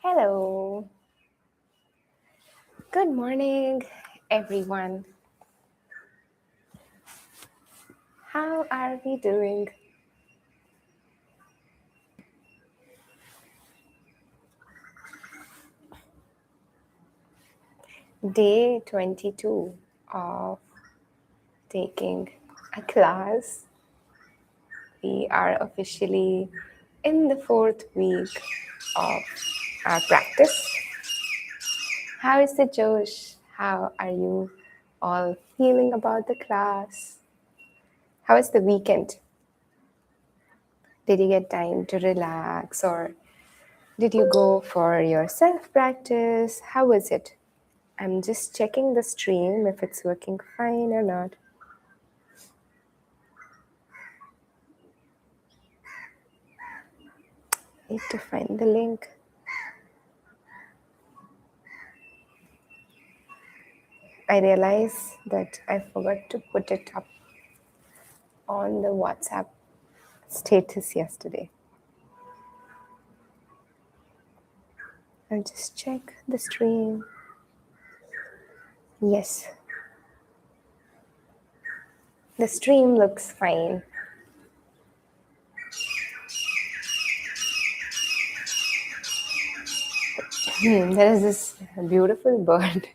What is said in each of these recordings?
Hello. Good morning, everyone. How are we doing? Day 22 of taking a class. We are officially in the fourth week of our practice. How is the Josh? How are you all feeling about the class? How is the weekend? Did you get time to relax or did you go for your self practice? How was it? I'm just checking the stream if it's working fine or not. Need to find the link. I realize that I forgot to put it up on the WhatsApp status yesterday. I'll just check the stream. Yes, the stream looks fine. There is this beautiful bird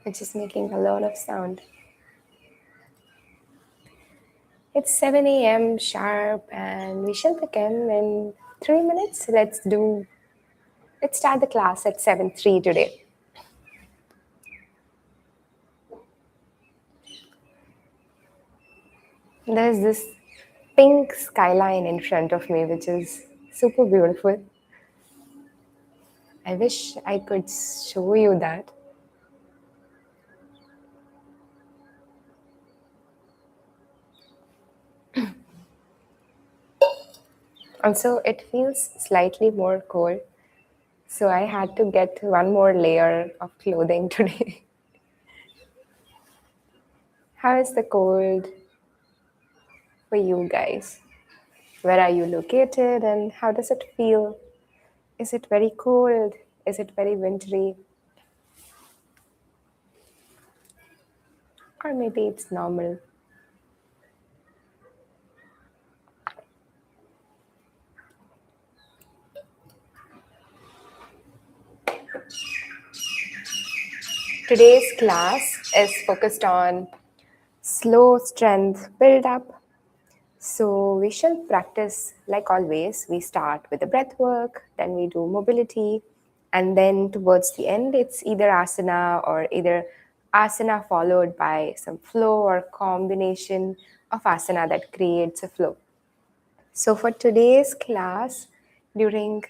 which is making a lot of sound. It's 7 a.m. sharp and we shall begin in 3 minutes. Let's start the class at 7:03 today. There's this pink skyline in front of me, which is super beautiful. I wish I could show you that. Also, it feels slightly more cold, so I had to get one more layer of clothing today. How is the cold for you guys? Where are you located and how does it feel? Is it very cold? Is it very wintry? Or maybe it's normal? Today's class is focused on slow strength build up. So we shall practice like always. We start with the breath work, then we do mobility, and then towards the end, it's either asana or either asana followed by some flow or combination of asana that creates a flow. So for today's class, during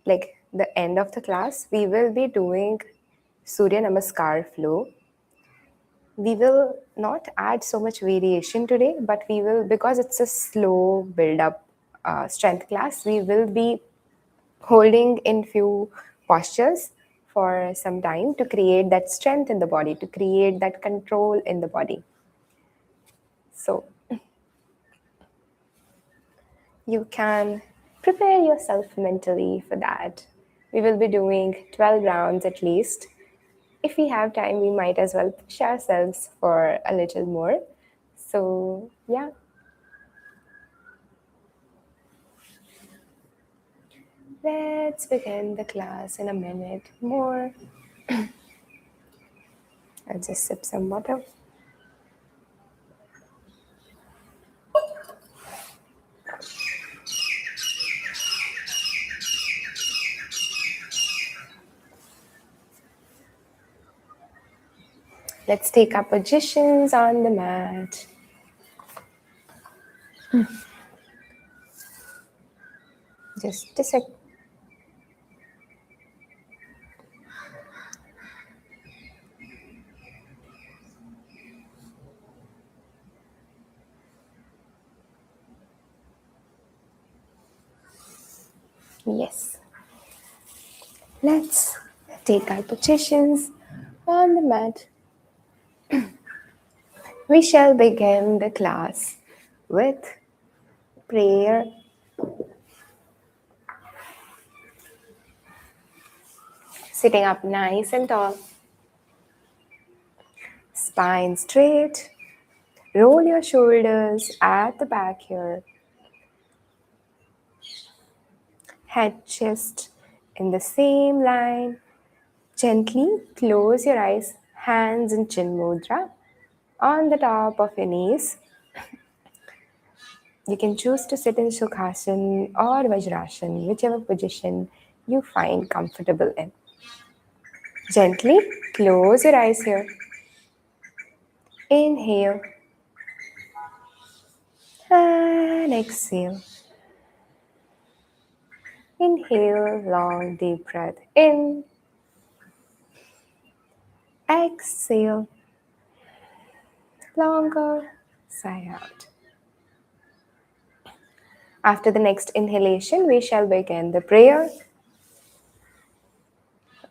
like the end of the class, we will be doing Surya Namaskar flow. We will not add so much variation today, but we will, because it's a slow build up strength class, we will be holding in few postures for some time to create that strength in the body, to create that control in the body. So you can prepare yourself mentally for that. We will be doing 12 rounds at least. If we have time, we might as well push ourselves for a little more. So, yeah. Let's begin the class in a minute more. I'll just sip some water. Let's take our positions on the mat. Just a sec. Yes. Let's take our positions on the mat. We shall begin the class with prayer Sitting up nice and tall. Spine straight. Roll your shoulders at the back here. Head, chest in the same line. Gently close your eyes, hands in chin mudra on the top of your knees. You can choose to sit in Sukhasana or Vajrasana, whichever position you find comfortable in. Gently close your eyes here. Inhale and exhale. Inhale, long deep breath in. Exhale, longer, sigh out. After the next inhalation, we shall begin the prayer.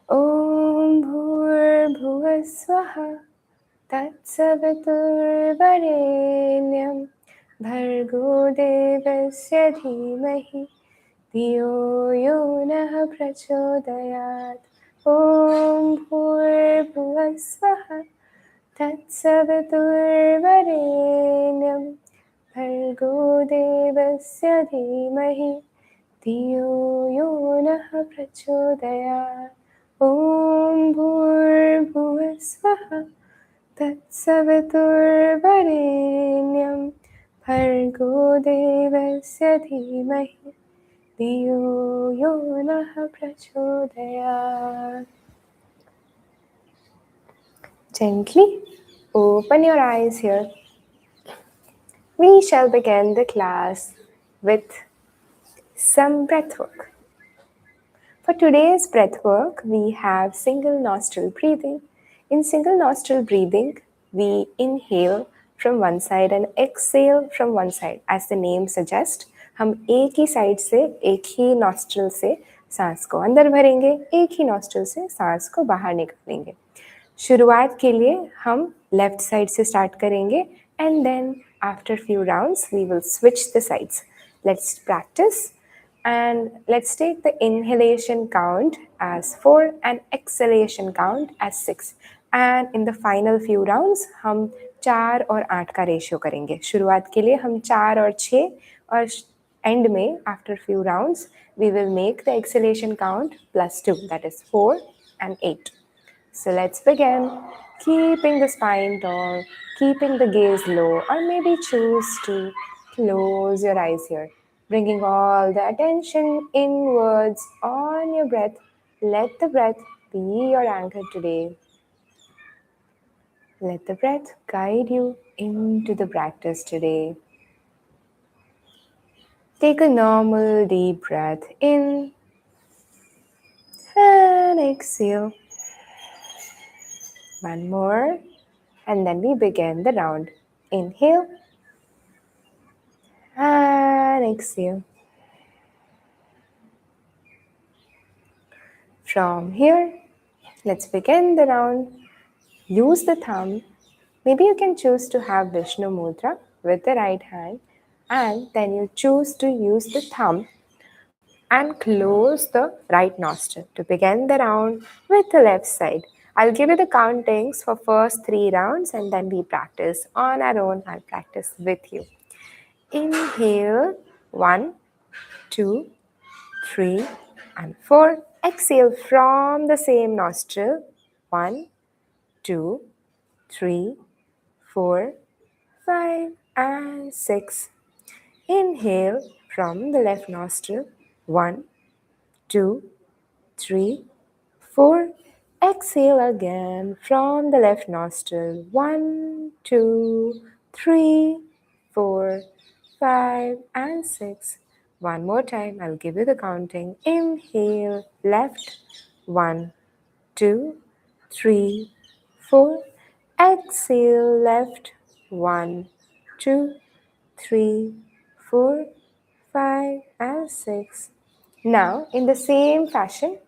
Om Bhur Bhuva Swaha Tatsaviturvarenyam Bhargo Devasya Dhimahi Dhiyo Yonah Prachodayat. Om Bhur Bhuva Swaha Tatsaviturvarenyam Bhargo Devasya Dhimahi Dhiyo Yonah Prachodayat. Om Bhurbhuva Swaha Tatsaviturvarenyam Bhargo Devasya Dhimahi Dhiyo Yonah Prachodayat. Gently open your eyes here. We shall begin the class with some breath work. For today's breath work, we have single nostril breathing. In single nostril breathing, we inhale from one side and exhale from one side. As the name suggests, हम एक ही side से एक ही nostril से सांस को अंदर भरेंगे, एक ही नॉस्ट्रिल से सांस को बाहर निकालेंगे. शुरुआत के लिए हम लेफ्ट साइड से स्टार्ट करेंगे and then after few rounds we will switch the sides. Let's practise. And let's take the inhalation count as 4 and exhalation count as 6. And in the final few rounds, हम 4 और 8 का ratio करेंगे. शुरुआत के लिए हम 4 और 6 और end में after few rounds, we will make the exhalation count +2. That is 4 and 8. So let's begin. Keeping the spine tall, keeping the gaze low, or maybe choose to close your eyes here. Bringing all the attention inwards on your breath. Let the breath be your anchor today. Let the breath guide you into the practice today. Take a normal deep breath in and exhale. One more, and then we begin the round. Inhale and exhale. From here, let's begin the round. Use the thumb. Maybe you can choose to have Vishnu Mudra with the right hand, and then you choose to use the thumb and close the right nostril to begin the round with the left side. I'll give you the countings for first 3 rounds and then we practice on our own. I'll practice with you. Inhale, 1, 2, 3, and 4. Exhale from the same nostril. 1, 2, 3, 4, 5, and 6. Inhale from the left nostril. 1, 2, 3, 4. Exhale again from the left nostril. 1, 2, 3, 4, 5, and 6. One more time, I'll give you the counting. Inhale, left, 1, 2, 3, 4. Exhale, left, 1, 2, 3, 4, 5, and 6. Now, in the same fashion,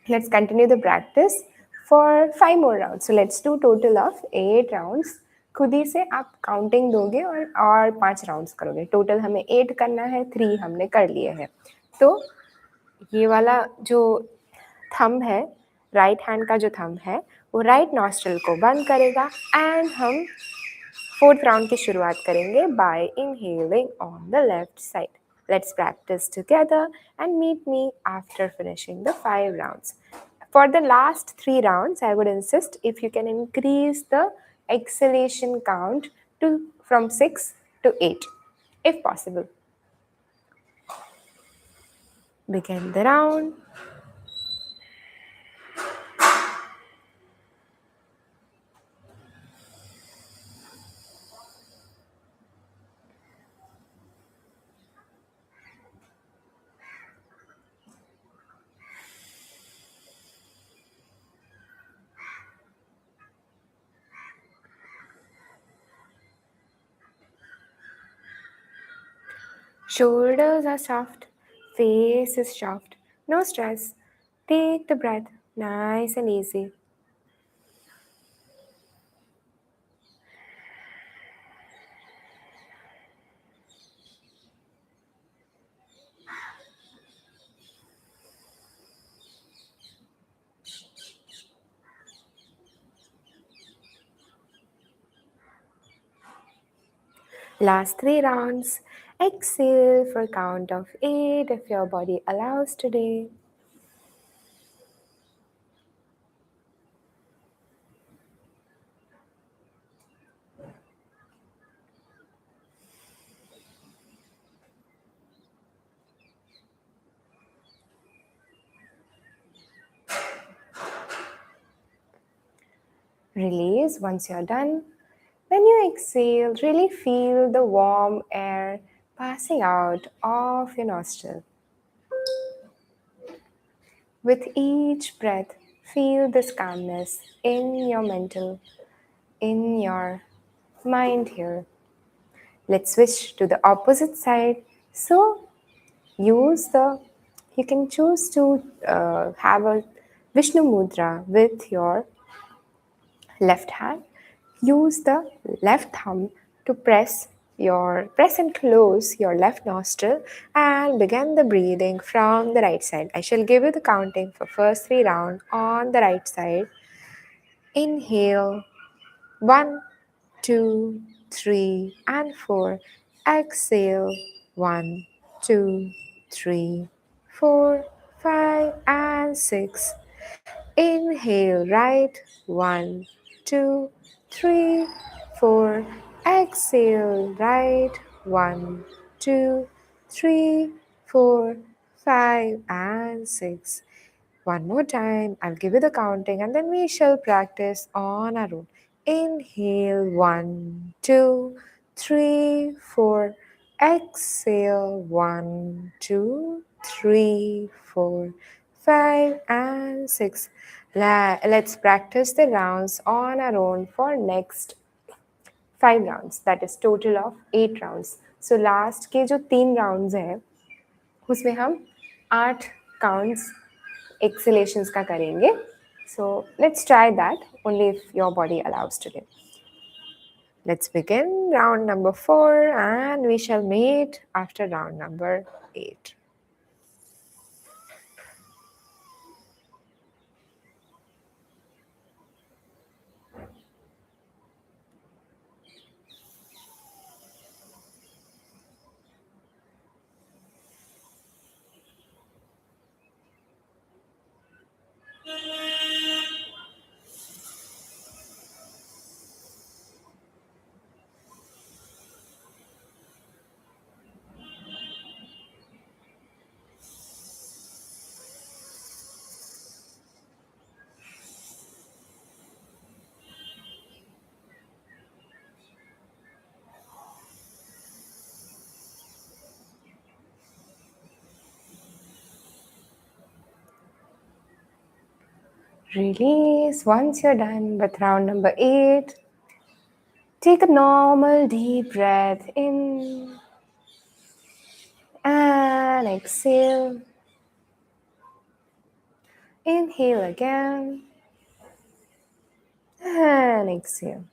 let's continue the practice for 5 more rounds. So let's do total of 8 rounds. खुद ही से आप counting दोगे और 5 rounds करोगे। Total हमें 8 करना है, 3 हमने कर लिए हैं। तो ये वाला जो थंब है, राइट हैंड का जो थंब है, वो राइट नॉस्ट्रल को बंद करेगा एंड हम फोर्थ राउंड की शुरुआत करेंगे bye inhaling on the left side. Let's practice together and meet me after finishing the 5 rounds. For the last 3 rounds, I would insist if you can increase the exhalation count to from 6 to 8, if possible. Begin the round. Shoulders are soft, face is soft, no stress. Take the breath, nice and easy. Last 3 rounds. Exhale for a count of 8 if your body allows today. Release once you're done. When you exhale, really feel the warm air passing out of your nostril. With each breath, feel this calmness in your in your mind here. Let's switch to the opposite side. So use the, you can choose to have a Vishnu Mudra with your left hand. Use the left thumb to press and close your left nostril and begin the breathing from the right side. I shall give you the counting for first 3 rounds on the right side. Inhale 1, 2, 3, and 4. Exhale 1, 2, 3, 4, 5, and 6. Inhale right, 1, 2, 3, 4. Exhale right, 1, 2, 3, 4, 5, and 6. One more time, I'll give you the counting and then we shall practice on our own. Inhale 1, 2, 3, 4. Exhale 1, 2, 3, 4, 5, and 6. Let's practice the rounds on our own for next 5 rounds. That is total of 8 rounds. So last के जो 3 rounds हैं उसमें हम 8 counts exhalations का करेंगे. So let's try that only if your body allows today. Let's begin round number 4 and we shall meet after round number 8. Release once you're done with round number 8. Take a normal deep breath in and exhale. Inhale again and exhale.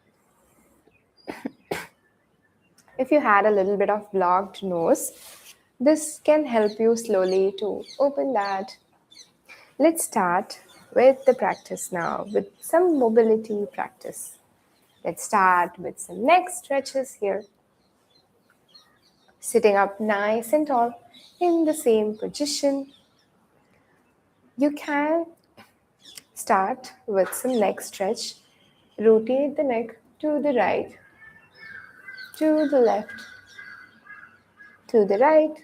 If you had a little bit of blocked nose, this can help you slowly to open that. Let's start with the practice now with some mobility practice. Let's start with some neck stretches here. Sitting up nice and tall in the same position. You can start with some neck stretch. Rotate the neck to the right, to the left, to the right,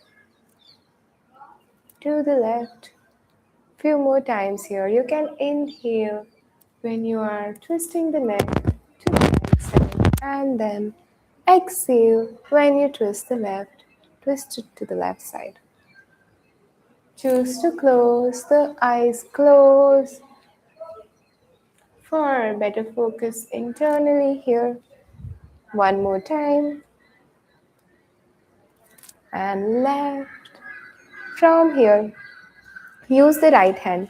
to the left. Few more times here. You can inhale when you are twisting the neck to the right side, and then exhale when you twist the left, twist it to the left side. Choose to close the eyes, close for better focus internally here. One more time, and left. From here, use the right hand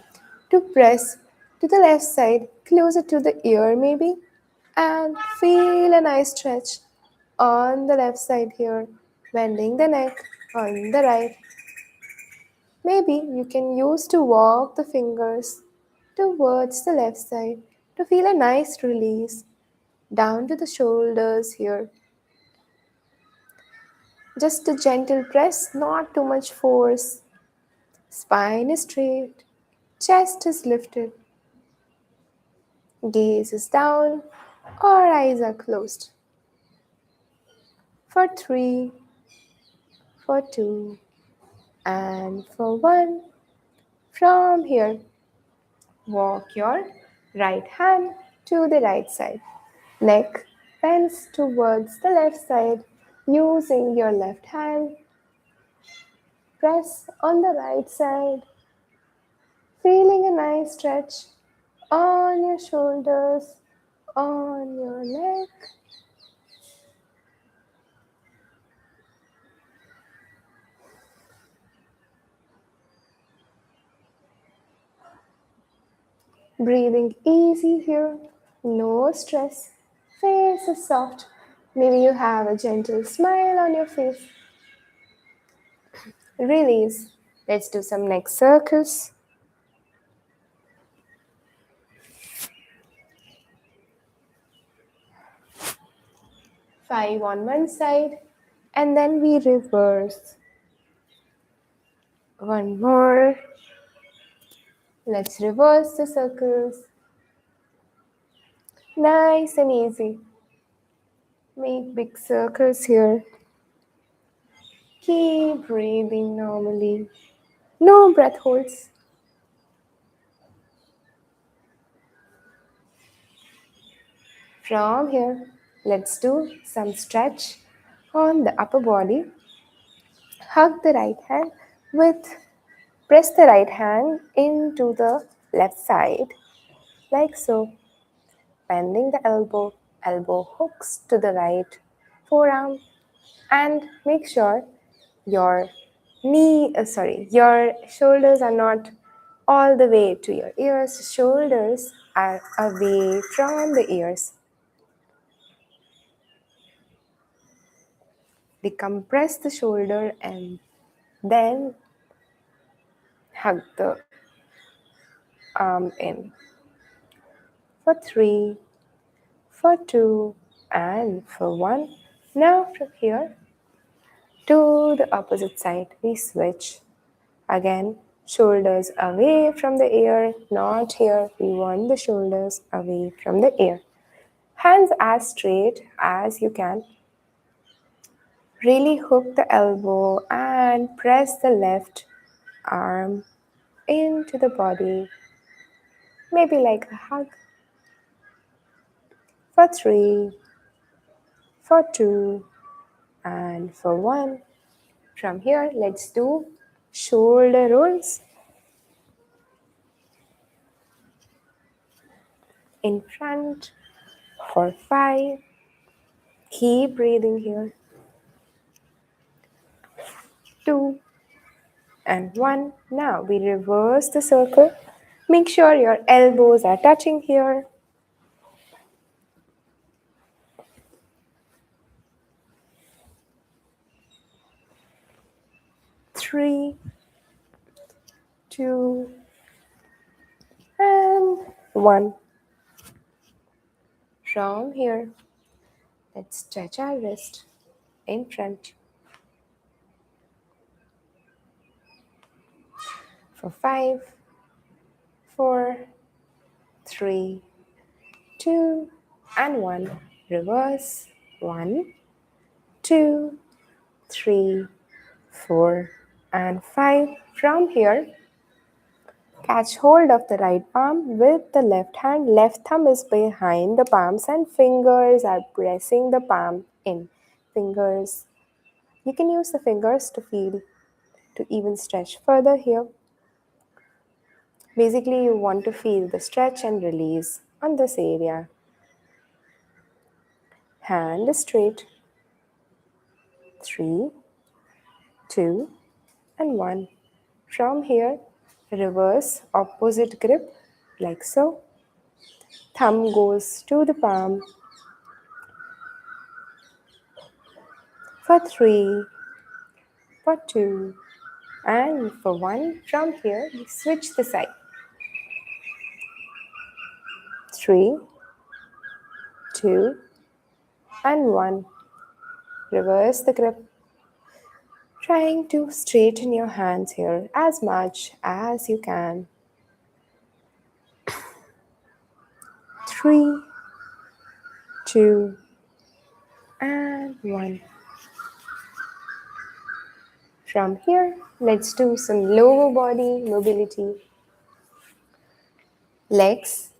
to press to the left side, closer to the ear maybe, and feel a nice stretch on the left side here, bending the neck on the right. Maybe you can use to walk the fingers towards the left side to feel a nice release down to the shoulders here. Just a gentle press, not too much force. Spine is straight, chest is lifted, gaze is down, or eyes are closed. For 3, for 2, and for 1. From here, walk your right hand to the right side. Neck bends towards the left side. Using your left hand, press on the right side. Feeling a nice stretch on your shoulders, on your neck. Breathing easy here, no stress. Face is soft. Maybe you have a gentle smile on your face. Release. Let's do some neck circles. 5 on one side, and then we reverse. One more. Let's reverse the circles. Nice and easy. Make big circles here. Keep breathing normally. No breath holds. From here, let's do some stretch on the upper body. Hug the right hand with, press the right hand into the left side, like so. Bending the elbow, elbow hooks to the right forearm, and make sure your your shoulders are not all the way to your ears. Shoulders are away from the ears. Decompress the shoulder and then hug the arm in. For 3, for 2, and for 1. Now from here to the opposite side, we switch. Again, shoulders away from the ear, not here. We want the shoulders away from the ear. Hands as straight as you can. Really hook the elbow and press the left arm into the body. Maybe like a hug. For 3, for 2, and for 1. From here, let's do shoulder rolls. In front for 5. Keep breathing here. 2 and 1. Now we reverse the circle. Make sure your elbows are touching here. 3, 2, and 1. From here, let's stretch our wrist in front for 5, 4, 3, 2, and 1. Reverse. 1, 2, 3, 4, and 5. From here, catch hold of the right palm with the left hand. Left thumb is behind the palms and fingers are pressing the palm in. Fingers. You can use the fingers to feel, to even stretch further here. Basically, you want to feel the stretch and release on this area. Hand straight. 3, 2, and 1. From here, reverse opposite grip like so. Thumb goes to the palm for 3, for 2, and for 1. From here, we switch the side. 3, 2, and 1. Reverse the grip. Trying to straighten your hands here as much as you can. 3, 2, and 1. From here, let's do some lower body mobility. Legs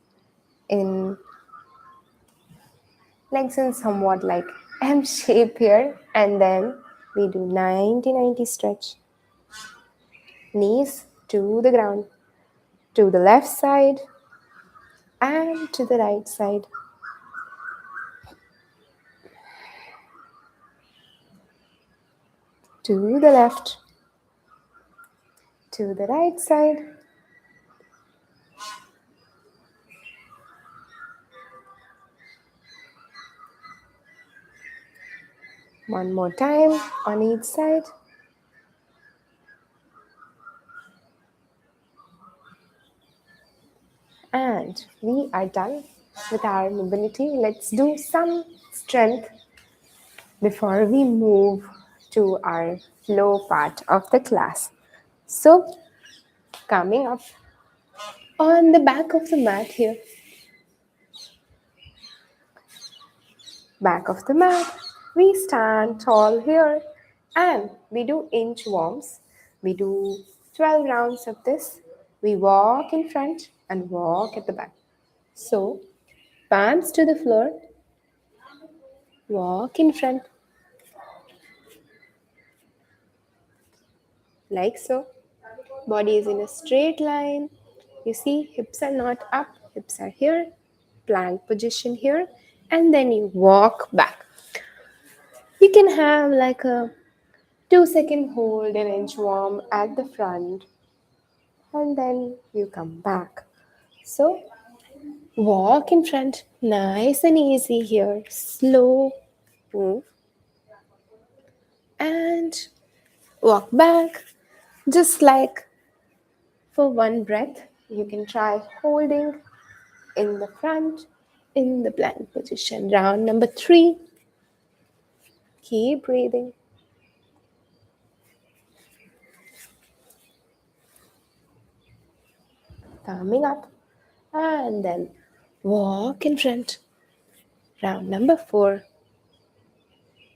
in somewhat like M shape here, and then we do 90-90 stretch. Knees to the ground, to the left side and to the right side. To the left, to the right side. One more time on each side. And we are done with our mobility. Let's do some strength before we move to our flow part of the class. So, coming up on the back of the mat here, back of the mat, we stand tall here and we do inchworms. We do 12 rounds of this. We walk in front and walk at the back. So, palms to the floor, walk in front, like so. Body is in a straight line. You see, hips are not up, hips are here. Plank position here. And then you walk back. You can have like a 2-second hold in inchworm at the front. And then you come back. So, walk in front, nice and easy here. Slow move. And walk back, just like for one breath. You can try holding in the front, in the plank position. Round number 3. Keep breathing. Coming up. And then walk in front. Round number 4.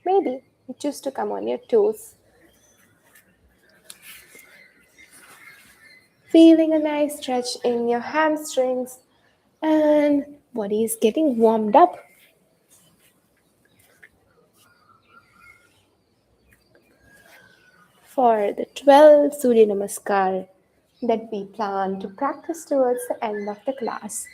Maybe you choose to come on your toes. Feeling a nice stretch in your hamstrings and body is getting warmed up. For the 12 Surya Namaskar that we plan to practice towards the end of the class.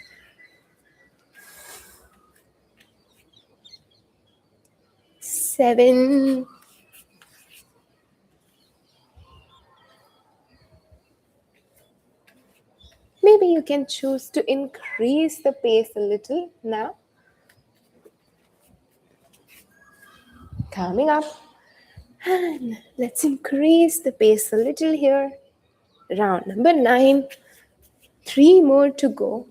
Seven. Maybe you can choose to increase the pace a little now. Coming up. And let's increase the pace a little here. Round number 9, 3 more to go.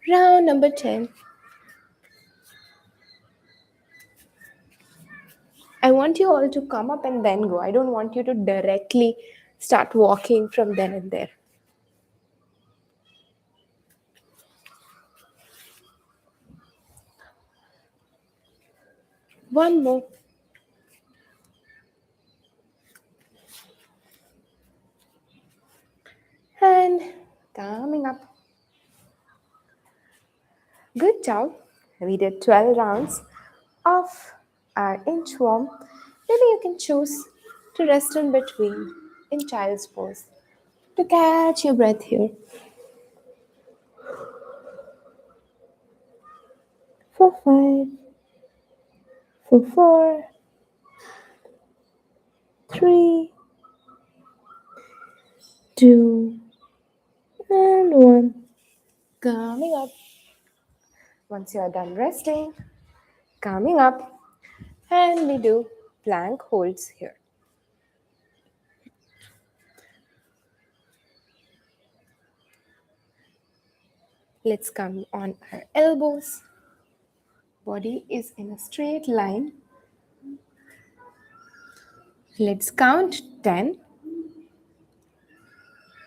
Round number 10. I want you all to come up and then go. I don't want you to directly start walking from then and there. One more. And coming up. Good job. We did 12 rounds of our inchworm. Maybe you can choose to rest in between in child's pose to catch your breath here. For 5, for 4, 3, 2, and 1. Coming up. Once you are done resting, coming up, and we do plank holds here. Let's come on our elbows. Body is in a straight line. Let's count 10,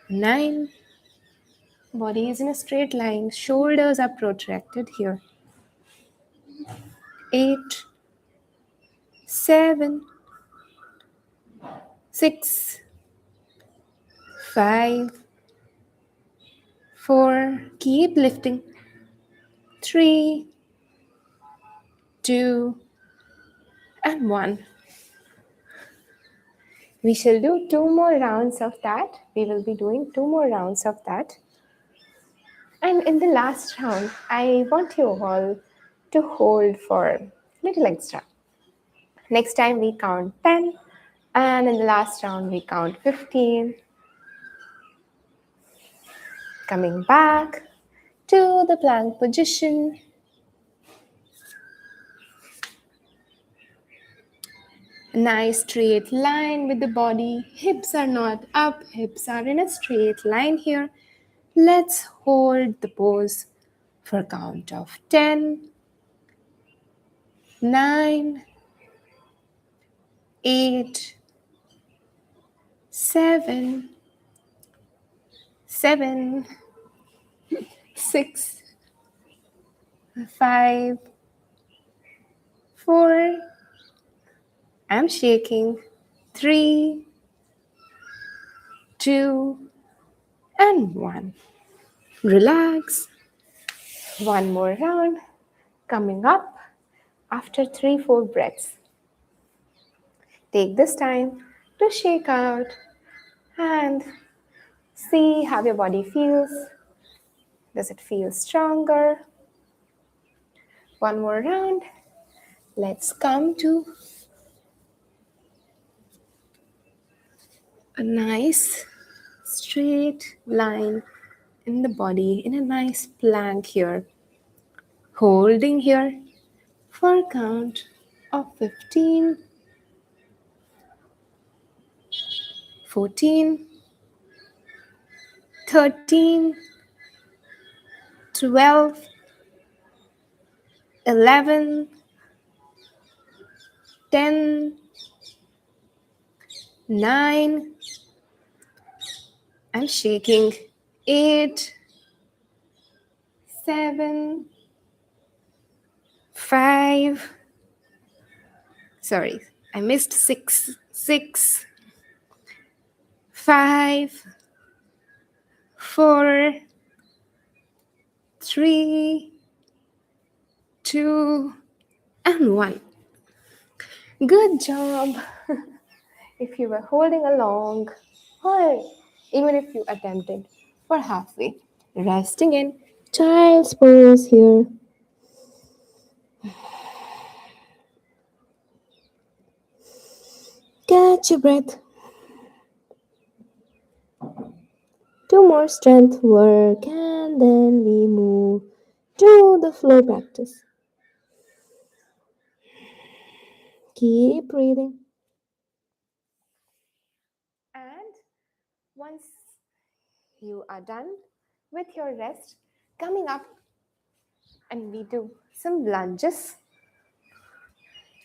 9. Body is in a straight line. Shoulders are protracted here. 8, 7, 6, 5, 4. Keep lifting. 3, 2, and 1. We shall do 2 more rounds of that. We will be doing 2 more rounds of that. And in the last round, I want you all to hold for a little extra. Next time we count 10, and in the last round we count 15. Coming back to the plank position. Nice straight line with the body. Hips are not up, hips are in a straight line here. Let's hold the pose for a count of 10, 9, 8, 7, 6, 5, 4. I'm shaking. 3, 2, and 1. Relax. One more round coming up after 3, 4 breaths. Take this time to shake out and see how your body feels. Does it feel stronger? One more round. Let's come to a nice straight line in the body, in a nice plank here. Holding here for a count of 15, 14, 13, 12, 11, 10, 9. I'm shaking. 8, 7, 5. Sorry, I missed 6. 6, 5, 4, 3, 2, and 1. Good job. If you were holding along, or even if you attempted for halfway, resting in child's pose here. Catch your breath. 2 more strength work, and then we move to the flow practice. Keep breathing. Once you are done with your rest, coming up and we do some lunges.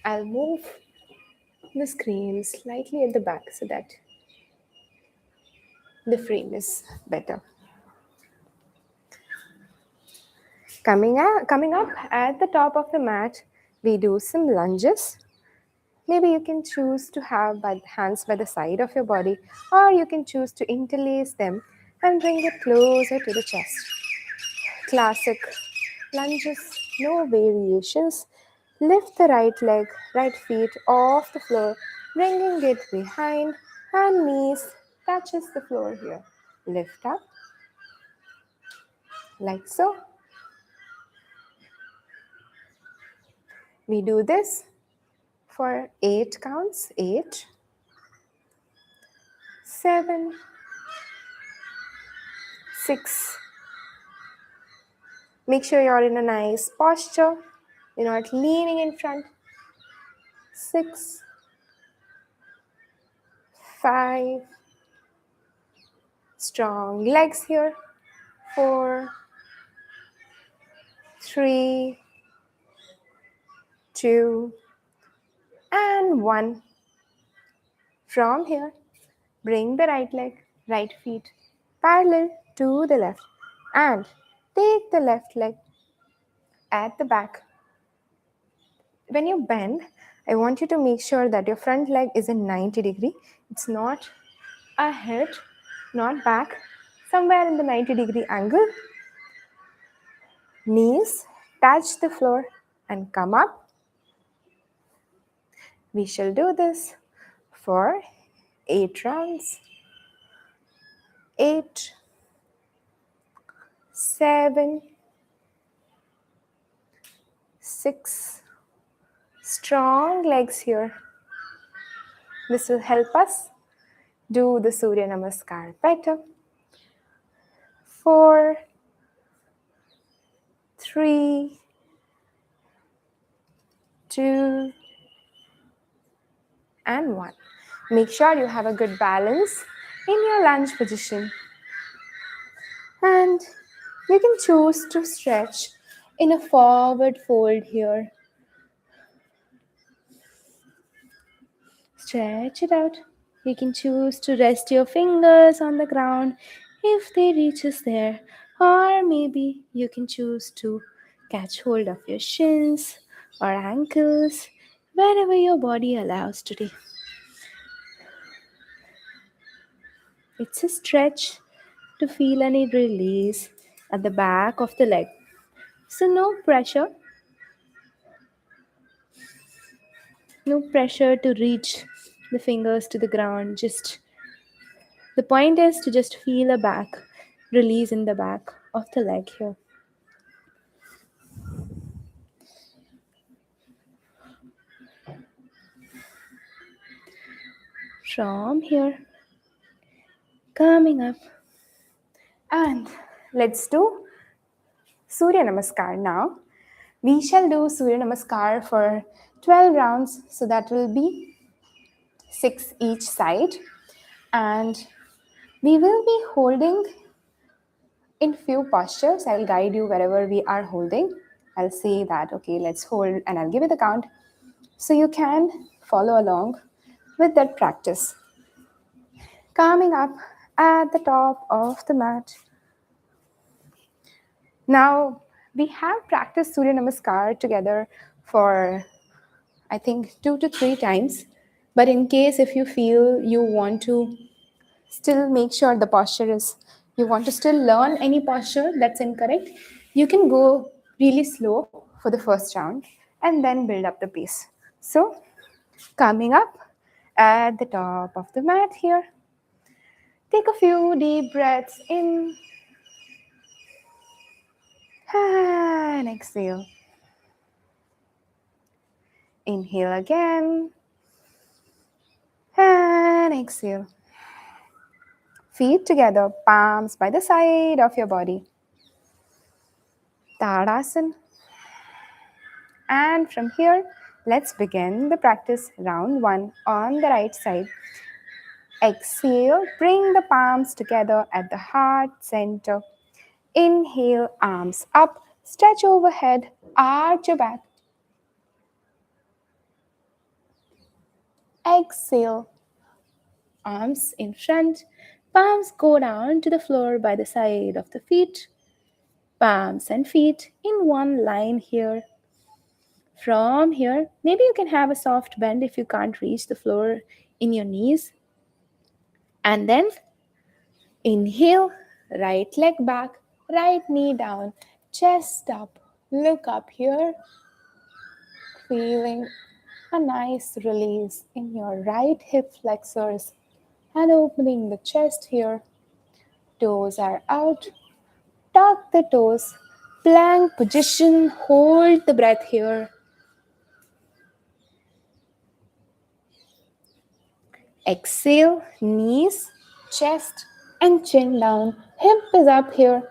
I'll move the screen slightly at the back so that the frame is better. Coming up at the top of the mat, we do some lunges. Maybe you can choose to have hands by the side of your body, or you can choose to interlace them and bring it closer to the chest. Classic lunges, no variations. Lift the right leg, right feet off the floor, bringing it behind, and knees touches the floor here. Lift up, like so. We do this for 8 counts. 8, 7, 6. Make sure you're in a nice posture. You're not leaning in front. 6, 5. Strong legs here. 4, 3, 2, and 1. From here, bring the right leg, right feet parallel to the left, and take the left leg at the back. When you bend, I want you to make sure that your front leg is in 90 degree. It's not ahead, not back, somewhere in the 90-degree angle. Knees touch the floor and come up. We shall do this for 8 rounds. 8, 7, 6. Strong legs here. This will help us do the Surya Namaskar better. 4, 3, 2, and 1. Make sure you have a good balance in your lunge position. And you can choose to stretch in a forward fold here. Stretch it out. You can choose to rest your fingers on the ground if they reaches there, or maybe you can choose to catch hold of your shins or ankles, wherever your body allows today. It's a stretch to feel any release at the back of the leg. So no pressure. No pressure to reach the fingers to the ground. Just the point is to just feel a back release in the back of the leg here. From here, coming up, and let's do Surya Namaskar now. We shall do Surya Namaskar for 12 rounds, so that will be 6 each side, and we will be holding in few postures. I'll guide you wherever we are holding. I'll say that, okay, let's hold, and I'll give you the count so you can follow along with that practice. Coming up at the top of the mat. Now, we have practiced Surya Namaskar together for, I think, 2 to 3 times. But in case if you feel you want to still make sure the posture is, you want to still learn any posture that's incorrect, you can go really slow for the first round and then build up the pace. So, coming up at the top of the mat here, take a few deep breaths in and exhale. Inhale again and exhale. Feet together, palms by the side of your body. Tadasana. And from here, let's begin the practice round 1 on the right side. Exhale, bring the palms together at the heart center. Inhale, arms up, stretch overhead, arch your back. Exhale, arms in front, palms go down to the floor by the side of the feet. Palms and feet in one line here. From here, maybe you can have a soft bend if you can't reach the floor in your knees. And then inhale, right leg back, right knee down, chest up. Look up here, feeling a nice release in your right hip flexors and opening the chest here. Toes are out. Tuck the toes. Plank position. Hold the breath here. Exhale, knees, chest, and chin down. Hip is up here.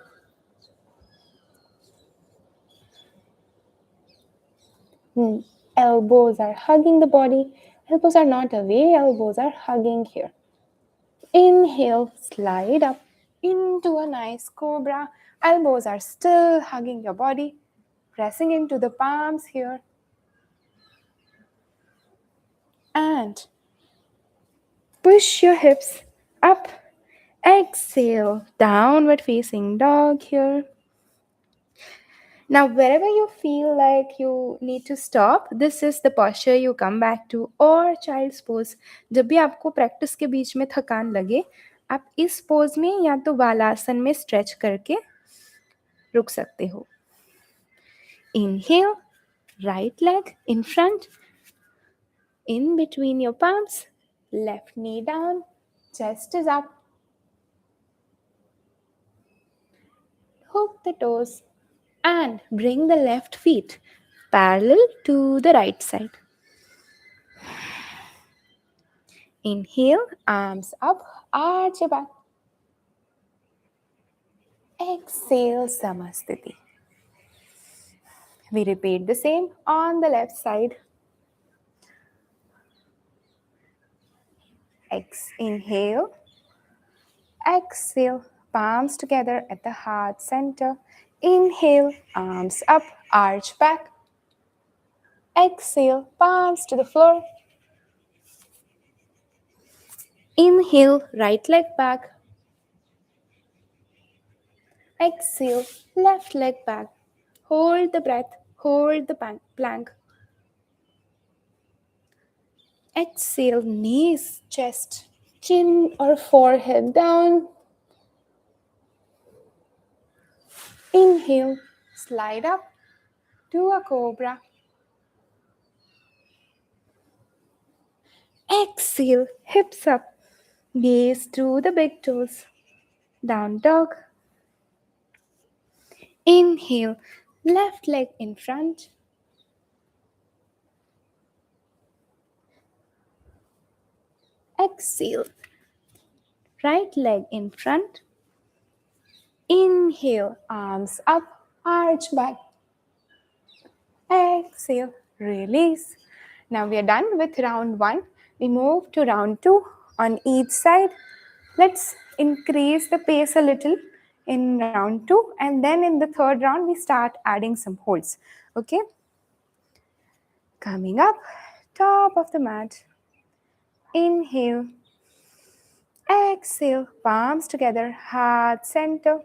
Elbows are hugging the body. Elbows are not away, elbows are hugging here. Inhale, slide up into a nice cobra. Elbows are still hugging your body, pressing into the palms here. And push your hips up. Exhale, downward facing dog here. Now, wherever you feel like you need to stop, this is the posture you come back to. और child's pose. जब भी आपको practice के बीच में थकान लगे, आप इस पोज में या तो बालासन में स्ट्रेच करके रुक सकते हो. Inhale, right leg in front, in between your palms, left knee down, chest is up. Hook the toes and bring the left feet parallel to the right side. Inhale, arms up, arch your back. Exhale, Samasthiti. We repeat the same on the left side. Inhale, exhale, palms together at the heart center. Inhale, arms up, arch back. Exhale, palms to the floor. Inhale, right leg back. Exhale, left leg back. Hold the breath, hold the plank. Exhale, knees, chest, chin or forehead down. Inhale, slide up to a cobra. Exhale, hips up, gaze to the big toes. Down dog. Inhale, left leg in front. Exhale, right leg in front. Inhale, arms up, arch back. Exhale, release. Now we are done with round 1. We move to round 2 on each side. Let's increase the pace a little in round 2, and then in the third round we start adding some holds. Okay? Coming up, top of the mat. Inhale. Exhale, palms together, heart center.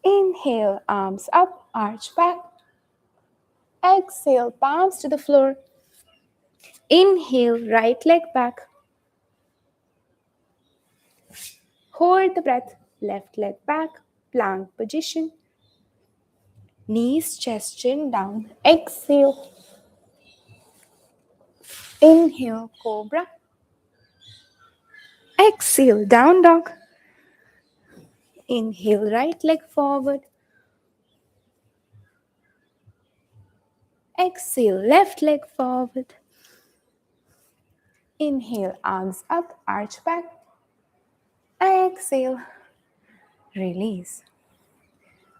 Inhale, arms up, arch back. Exhale, palms to the floor. Inhale, right leg back. Hold the breath, left leg back, plank position. Knees, chest, chin down. Exhale. Inhale, cobra. Exhale, down dog. Inhale, right leg forward. Exhale, left leg forward. Inhale, arms up, arch back. Exhale, release.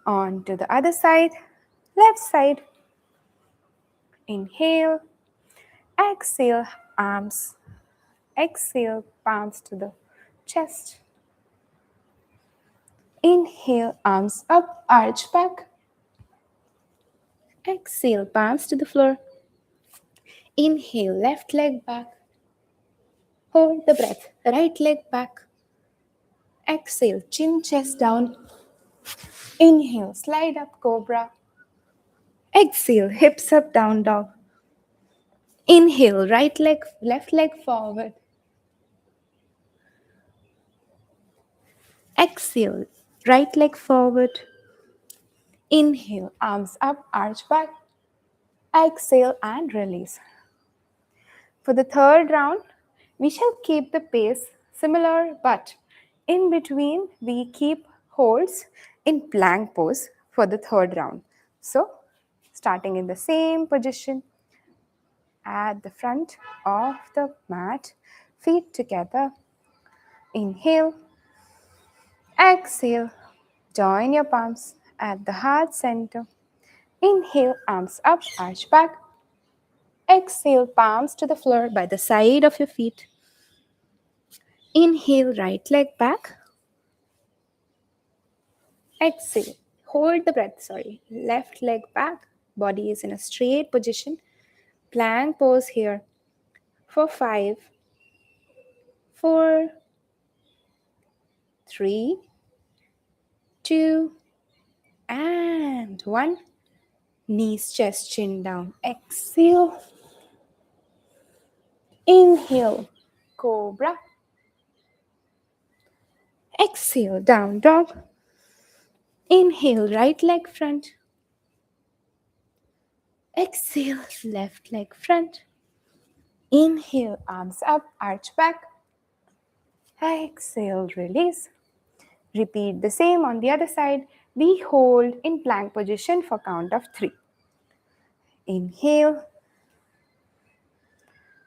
On to the other side, left side. Inhale, exhale, arms Exhale, palms to the chest. Inhale, arms up, arch back. Exhale, palms to the floor. Inhale, left leg back. Hold the breath, right leg back. Exhale, chin, chest down. Inhale, slide up, cobra. Exhale, hips up, down dog. Inhale, right leg, left leg forward. Exhale, right leg forward. Inhale, arms up, arch back. Exhale and release. For the third round, we shall keep the pace similar, but in between we keep holds in plank pose for the third round. So, starting in the same position at the front of the mat, feet together. Inhale, exhale, join your palms at the heart center. Inhale, arms up, arch back. Exhale, palms to the floor by the side of your feet. Inhale, right leg back. Exhale, hold the breath, left leg back. Body is in a straight position. Plank pose here for 5, 4, 3, 2, and 1. Knees, chest, chin down. Exhale. Inhale, cobra. Exhale, down dog. Inhale, right leg front. Exhale, left leg front. Inhale, arms up, arch back. Exhale, release. Repeat the same on the other side. We hold in plank position for count of 3. Inhale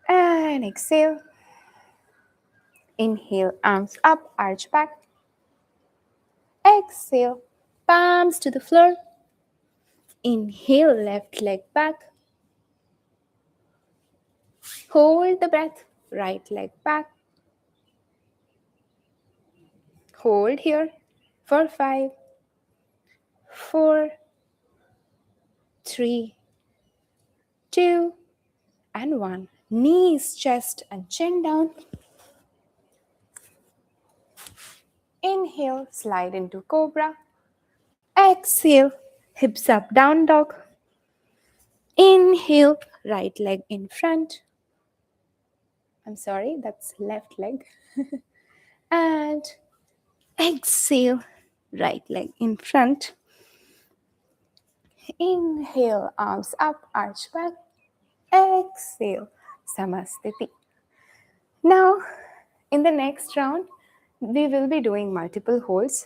and exhale. Inhale, arms up, arch back. Exhale, palms to the floor. Inhale, left leg back. Hold the breath, right leg back. Hold here for 5, 4, 3, 2, and 1. Knees, chest, and chin down. Inhale, slide into cobra. Exhale, hips up, down dog. Inhale, right leg in front. I'm sorry, that's left leg. And exhale, right leg in front. Inhale, arms up, arch back. Exhale, Samasthiti. Now, in the next round, we will be doing multiple holds.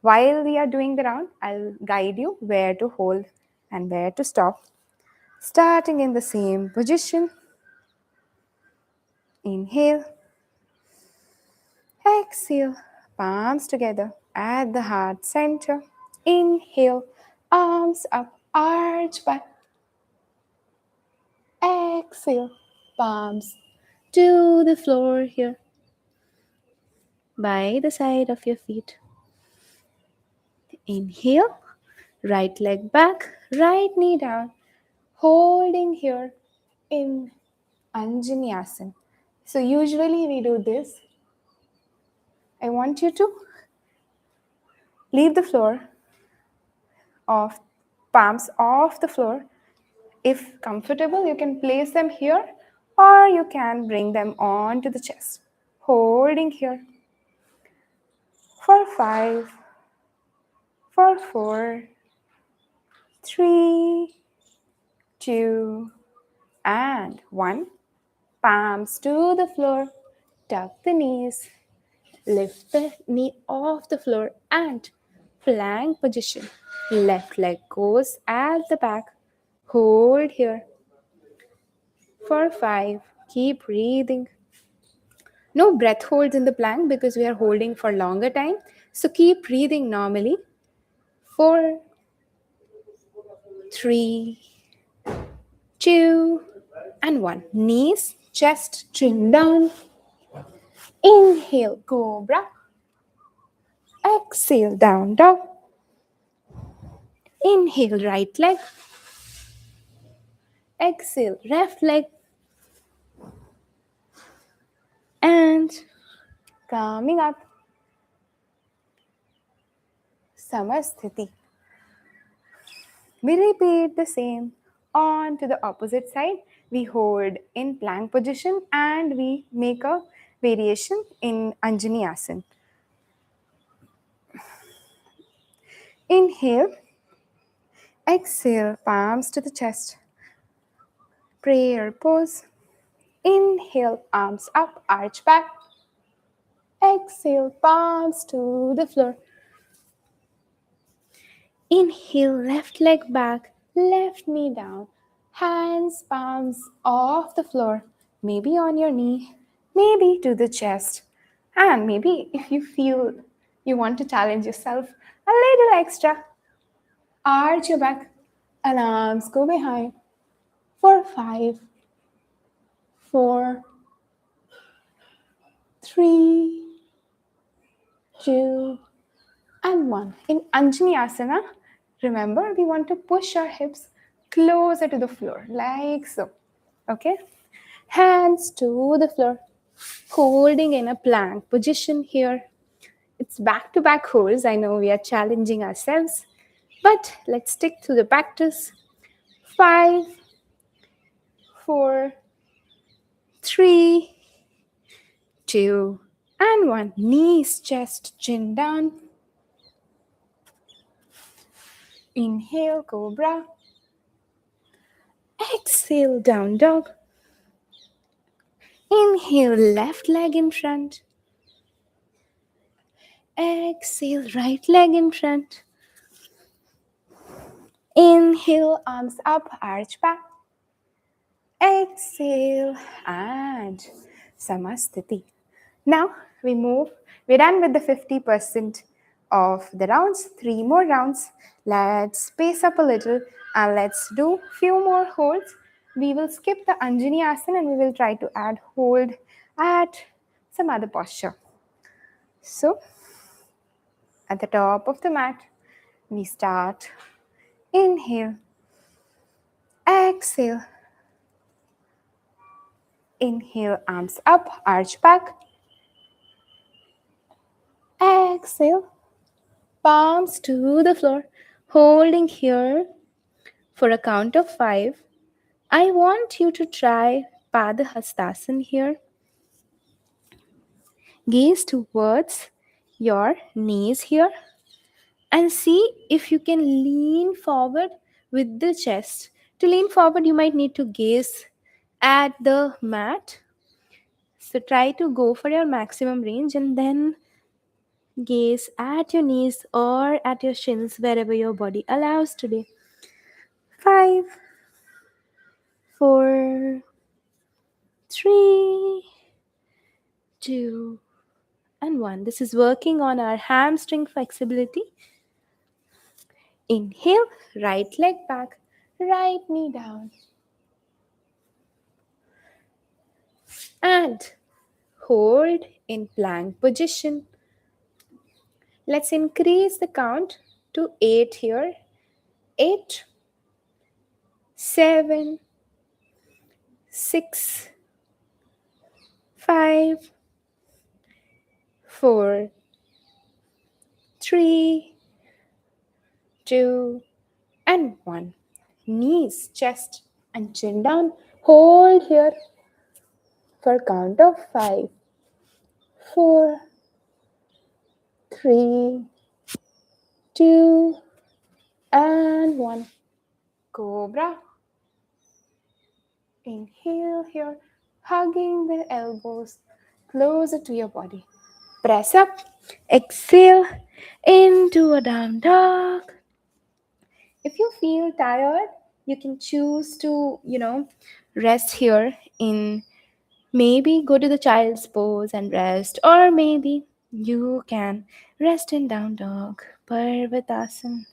While we are doing the round, I'll guide you where to hold and where to stop. Starting in the same position. Inhale. Exhale. Palms together at the heart center. Inhale. Arms up. Arch back. Exhale. Palms to the floor here. By the side of your feet. Inhale. Right leg back. Right knee down. Holding here in Anjaneyasana. So usually we do this. I want you to leave the floor off, palms off the floor. If comfortable, you can place them here or you can bring them onto the chest. Holding here for 5, for 4, 3, 2, and 1. Palms to the floor. Tuck the knees. Lift the knee off the floor and plank position. Left leg goes at the back. Hold here for 5. Keep breathing. No breath holds in the plank because we are holding for longer time. So keep breathing normally. 4, 3, 2, and 1. Knees, chest, chin down. Inhale, cobra. Exhale, down dog. Inhale, right leg. Exhale, left leg. And coming up, Samasthiti. We repeat the same. On to the opposite side, we hold in plank position and we make a variation in Anjani Asana. Inhale, exhale, palms to the chest. Prayer pose. Inhale, arms up, arch back. Exhale, palms to the floor. Inhale, left leg back, left knee down, hands, palms off the floor, maybe on your knee, maybe to the chest. And maybe if you feel you want to challenge yourself a little extra, arch your back and arms go behind for 5, 4, 3, 2, and 1. In Anjani Asana, remember we want to push our hips closer to the floor, like so. Okay? Hands to the floor, holding in a plank position here. It's back to back holds. I know we are challenging ourselves, but let's stick to the practice. 5, 4, 3, 2, and 1. Knees, chest, chin down. Inhale, cobra. Exhale, down dog. Inhale, left leg in front. Exhale, right leg in front. Inhale, arms up, arch back. Exhale, and Samasthiti. Now we're done with the 50% of the rounds. 3 more rounds. Let's space up a little and let's do few more holds. We will skip the Anjani Asana and we will try to add hold at some other posture. So, at the top of the mat, we start. Inhale, exhale. Inhale, arms up, arch back. Exhale, palms to the floor, holding here for a count of 5. I want you to try Padahastasana here. Gaze towards your knees here and see if you can lean forward with the chest. To lean forward, you might need to gaze at the mat. So try to go for your maximum range and then gaze at your knees or at your shins, wherever your body allows today. 5, 4, 3, 2, and 1. This is working on our hamstring flexibility. Inhale, right leg back, right knee down. And hold in plank position. Let's increase the count to 8 here. 8, 7, 6, 5, 4, 3, 2, and 1. Knees, chest, and chin down. Hold here for a count of 5, 4, 3, 2, and 1. Cobra. Inhale here, hugging the elbows closer to your body. Press up. Exhale into a down dog. If you feel tired, you can choose to, rest here in maybe go to the child's pose and rest, or maybe you can rest in down dog, Parvatasana.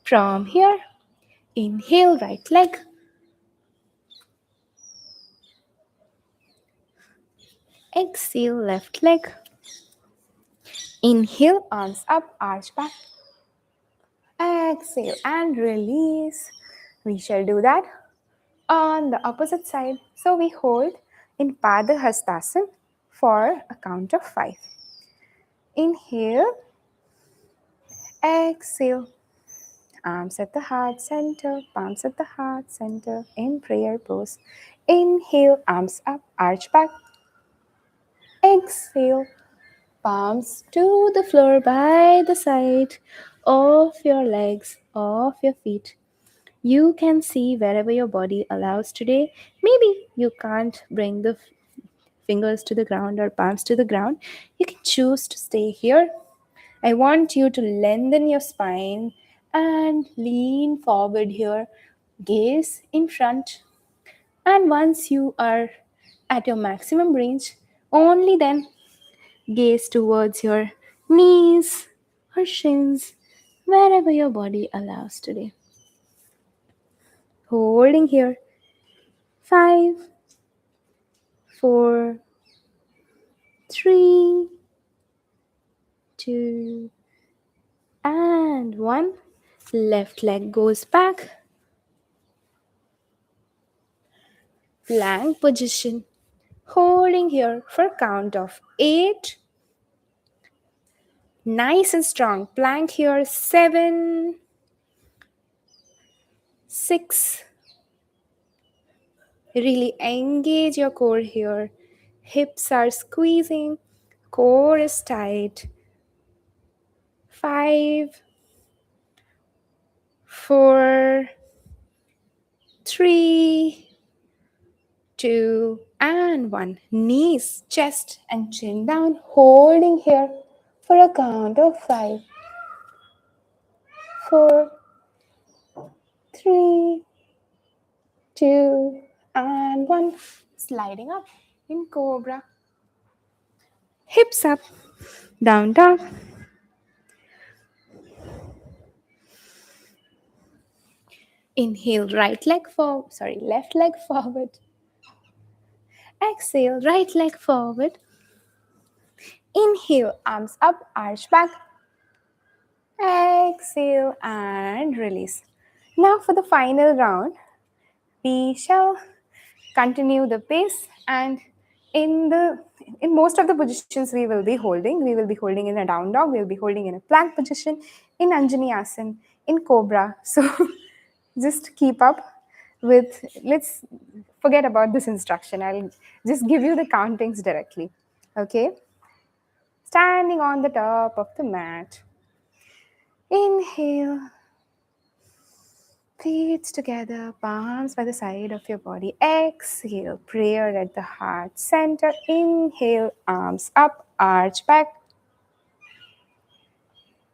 From here, Inhale, right leg. Exhale, left leg. Inhale, arms up, arch back. Exhale and release. We shall do that on the opposite side. So we hold in Padahastasana for a count of 5. Inhale, exhale. Arms at the heart center, palms at the heart center in prayer pose. Inhale, arms up, arch back. Exhale, palms to the floor by the side of your legs, of your feet. You can see wherever your body allows today. Maybe you can't bring the fingers to the ground or palms to the ground. You can choose to stay here. I want you to lengthen your spine and lean forward here. Gaze in front. And once you are at your maximum range, only then gaze towards your knees or shins, wherever your body allows today. Holding here. 5, 4, 3, 2, and 1. Left leg goes back. Plank position. Holding here for a count of 8. Nice and strong. Plank here. 7, 6. Really engage your core here. Hips are squeezing. Core is tight. 5, 4, 3, 2, and 1. Knees, chest, and chin down. Holding here for a count of 5, 4, 3, 2, and 1. Sliding up in cobra. Hips up, down dog. Inhale, left leg forward. Exhale, right leg forward. Inhale, arms up, arch back. Exhale and release. Now for the final round, we shall continue the pace, and in most of the positions we will be holding in a down dog, we will be holding in a plank position, in Anjani Asan, in cobra. So just keep up with, let's forget about this instruction. I'll just give you the countings directly. Okay, standing on the top of the mat. Inhale. Feet together, palms by the side of your body. Exhale, prayer at the heart center. Inhale, arms up, arch back.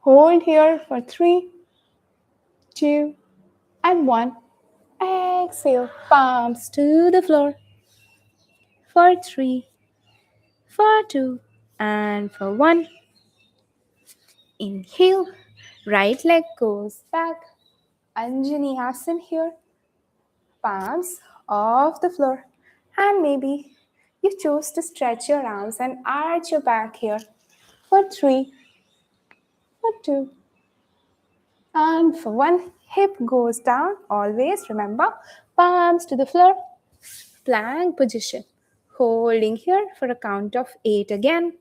Hold here for 3, 2, and 1. Exhale, palms to the floor for 3, for 2, and for 1. Inhale, right leg goes back. Anjani Asan here. Palms off the floor, and maybe you choose to stretch your arms and arch your back here for 3, for 2, and for 1. Hip goes down. Always remember, palms to the floor. Plank position. Holding here for a count of 8 again.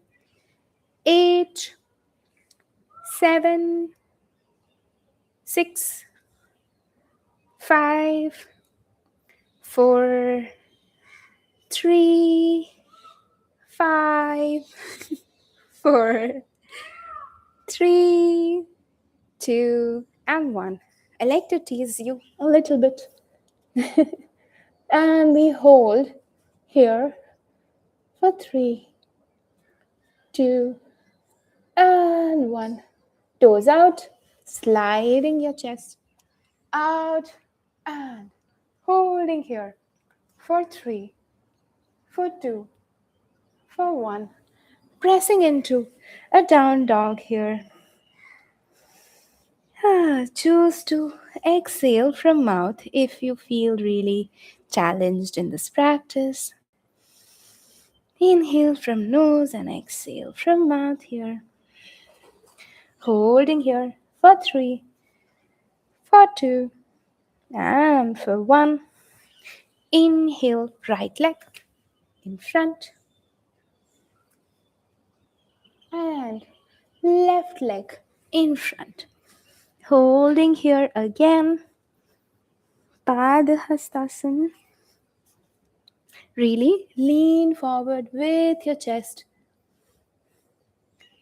8, 7, 6, 5, 4, 3, 5, 4, 3, 2, and 1. I like to tease you a little bit. And we hold here for 3, 2, and 1. Toes out, sliding your chest out, and holding here for 3, for 2, for 1. Pressing into a down dog here. Choose to exhale from mouth if you feel really challenged in this practice. Inhale from nose and exhale from mouth here. Holding here for 3, for 2, and for 1. Inhale, right leg in front and left leg in front. Holding here again. Padhastasana. Really lean forward with your chest.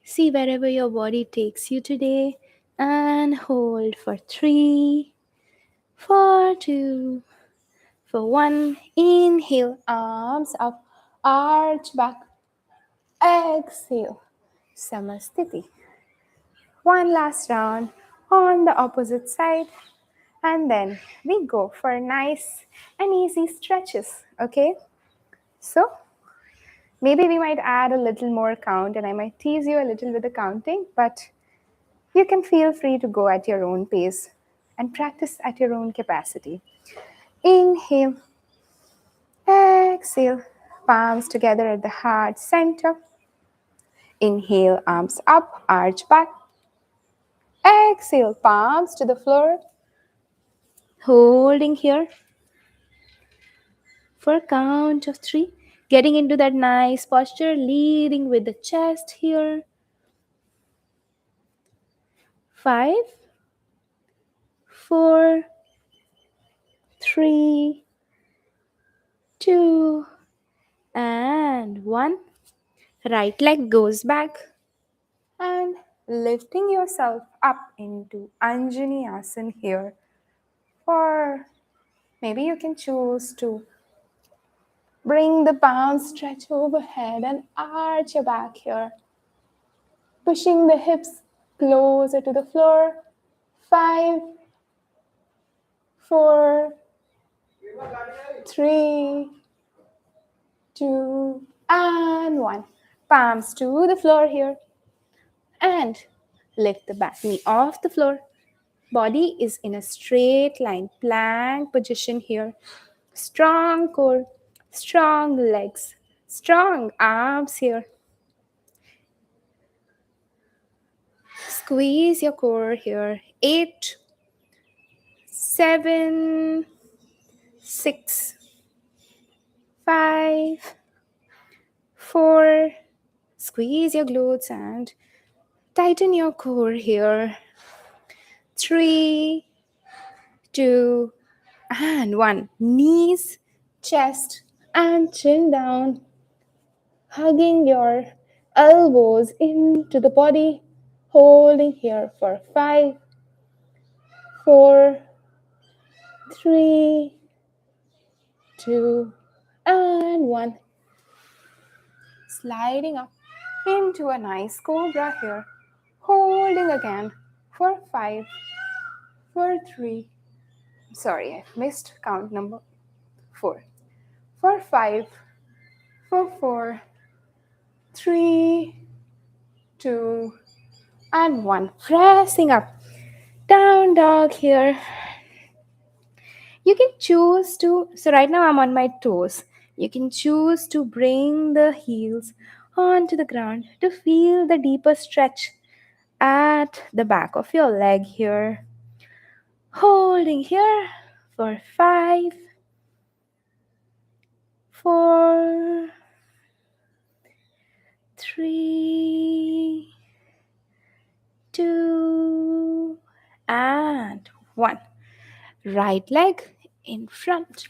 See wherever your body takes you today and hold for 3, for 2, for 1. Inhale, arms up, arch back. Exhale, Samasthiti. One last round on the opposite side. And then we go for nice and easy stretches, okay? So maybe we might add a little more count and I might tease you a little with the counting, but you can feel free to go at your own pace and practice at your own capacity. Inhale, exhale, palms together at the heart center. Inhale, arms up, arch back. Exhale, palms to the floor. Holding here for a count of 3. Getting into that nice posture, leading with the chest here. 5, 4, 3, 2, and 1. Right leg goes back and lifting yourself up into Anjani Asana here. Or maybe you can choose to bring the palms stretch overhead and arch your back here. Pushing the hips closer to the floor. 5, 4, 3, 2, and 1. Palms to the floor here. And lift the back knee off the floor. Body is in a straight line, plank position here. Strong core, strong legs, strong arms here. Squeeze your core here. 8, 7, 6, 5, 4. Squeeze your glutes and tighten your core here. 3, 2, and 1. Knees, chest, and chin down. Hugging your elbows into the body. Holding here for 5, 4, 3, 2, and 1. Sliding up into a nice cobra here. Holding again for 5, for 3. Sorry, I missed count number 4. For 5, for 4, 3, 2, and 1. Pressing up. Down dog here. You can choose to, so right now I'm on my toes. You can choose to bring the heels onto the ground to feel the deeper stretch at the back of your leg here. Holding here for 5, 4, 3, 2, and 1. Right leg in front.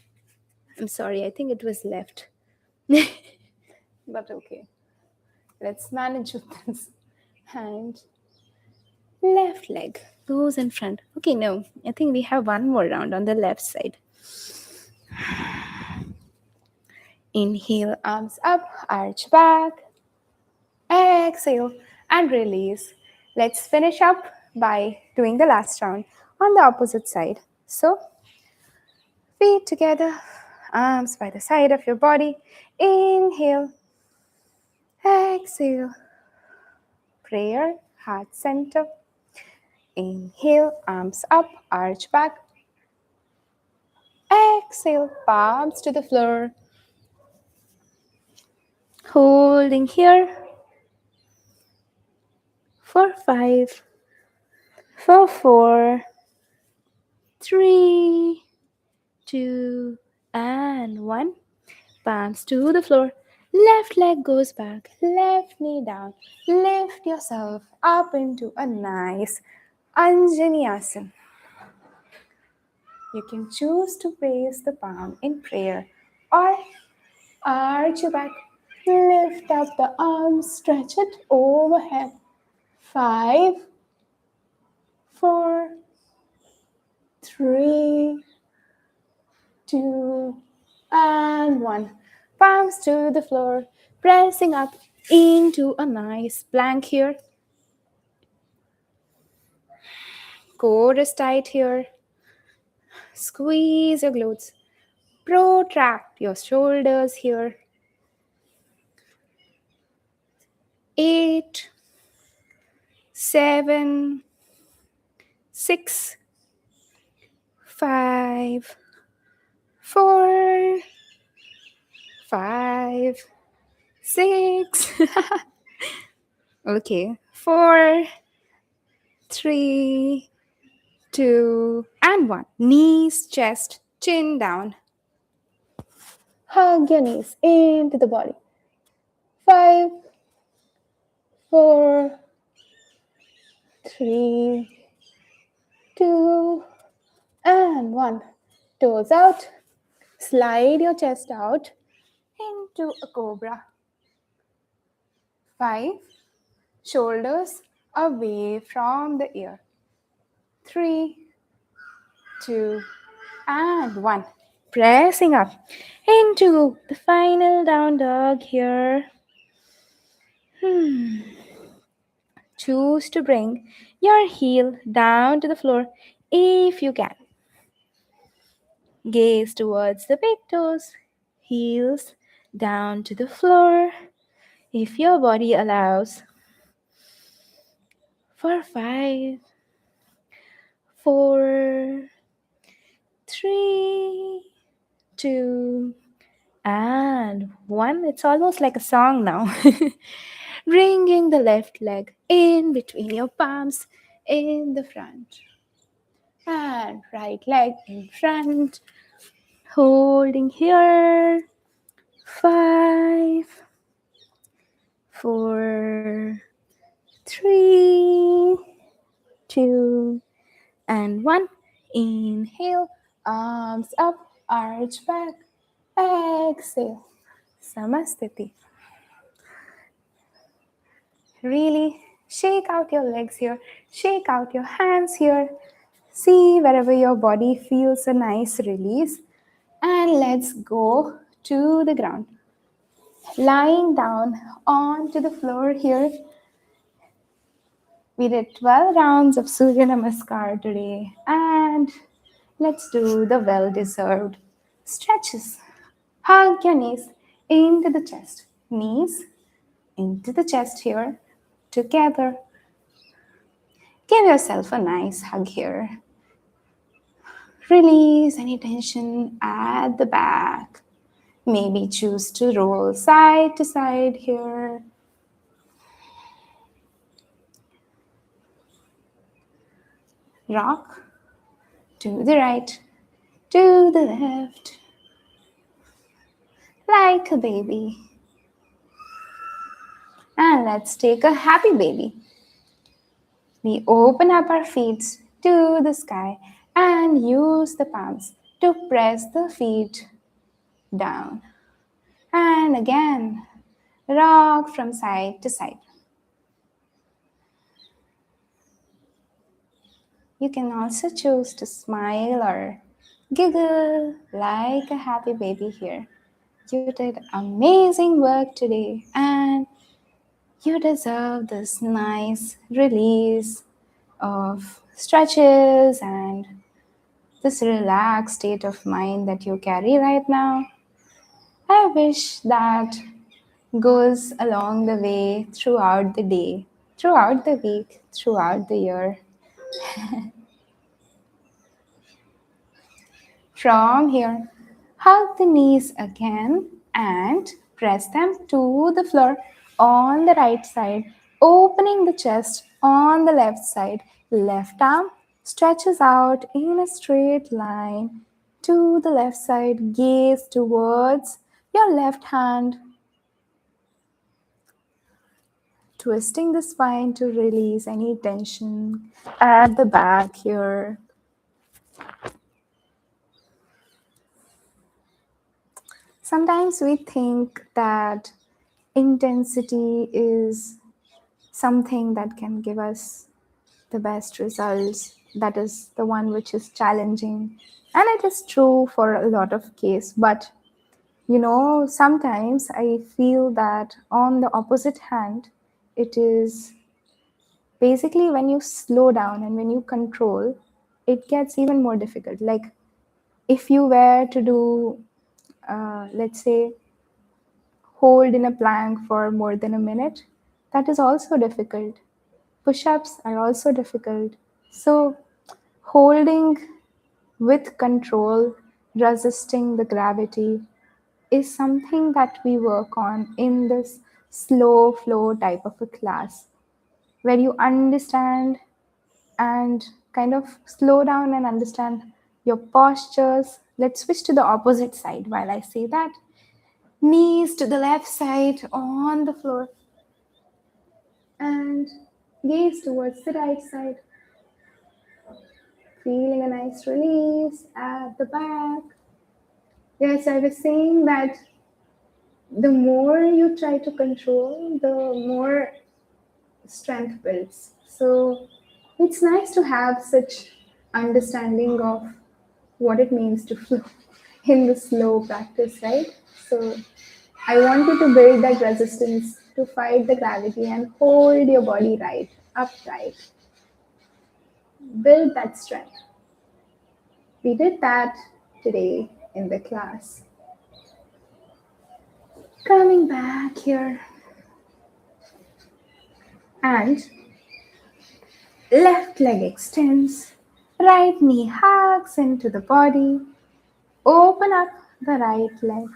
I'm sorry, I think it was left. But okay. Let's manage with this. And left leg goes in front. Okay, no, I think we have one more round on the left side. Inhale, arms up, arch back. Exhale and release. Let's finish up by doing the last round on the opposite side. So, feet together, arms by the side of your body. Inhale, exhale. Prayer, heart center. Inhale, arms up, arch back. Exhale, palms to the floor. Holding here for 5, for 4, 3, 2, and 1. Palms to the floor. Left leg goes back, left knee down. Lift yourself up into a nice Anjani Asana. You can choose to raise the palm in prayer or arch your back. Lift up the arms, stretch it overhead. 5, 4, 3, 2, and 1. Palms to the floor, pressing up into a nice plank here. Core is tight here. Squeeze your glutes. Protract your shoulders here. 8, 7, 6, 5, 4, 5, 6. Okay. 4, 3, 2, and 1. Knees, chest, chin down. Hug your knees into the body. 5, 4, 3, 2, and 1. Toes out. Slide your chest out into a cobra. 5. Shoulders away from the ear. 3, 2, and 1. Pressing up into the final down dog here. Choose to bring your heel down to the floor if you can. Gaze towards the big toes, heels down to the floor if your body allows. For 5, 4, 3, 2, and 1. It's almost like a song now. Bringing the left leg in between your palms in the front. And right leg in front. Holding here. 5, 4, 3, 2, and 1. Inhale, arms up, arch back. Exhale, Samastiti. Really shake out your legs here, shake out your hands here. See wherever your body feels a nice release. And let's go to the ground. Lying down onto the floor here. We did 12 rounds of Surya Namaskar today. And let's do the well-deserved stretches. Hug your knees into the chest. Knees into the chest here. Together. Give yourself a nice hug here. Release any tension at the back. Maybe choose to roll side to side here. Rock to the right, to the left, like a baby. And let's take a happy baby. We open up our feet to the sky and use the palms to press the feet down. And again, rock from side to side. You can also choose to smile or giggle like a happy baby here. You did amazing work today and you deserve this nice release of stretches and this relaxed state of mind that you carry right now. I wish that goes along the way throughout the day, throughout the week, throughout the year. From here, hug the knees again and press them to the floor on the right side, opening the chest on the left side. Left arm stretches out in a straight line to the left side. Gaze towards your left hand, twisting the spine to release any tension at the back here. Sometimes we think that intensity is something that can give us the best results. That is the one which is challenging. And it is true for a lot of case. But sometimes I feel that on the opposite hand, it is basically when you slow down and when you control, it gets even more difficult. Like if you were to do, let's say, hold in a plank for more than a minute, that is also difficult. Push ups are also difficult. So, holding with control, resisting the gravity is something that we work on in this slow flow type of a class where you understand and kind of slow down and understand your postures. Let's switch to the opposite side while I say that. Knees to the left side on the floor and gaze towards the right side, feeling a nice release at the back. Yes, I was saying that the more you try to control, the more strength builds. So it's nice to have such understanding of what it means to flow in the slow practice, right? So I want you to build that resistance to fight the gravity and hold your body right, upright. Build that strength. We did that today in the class. Coming back here. And left leg extends, right knee hugs into the body. Open up the right leg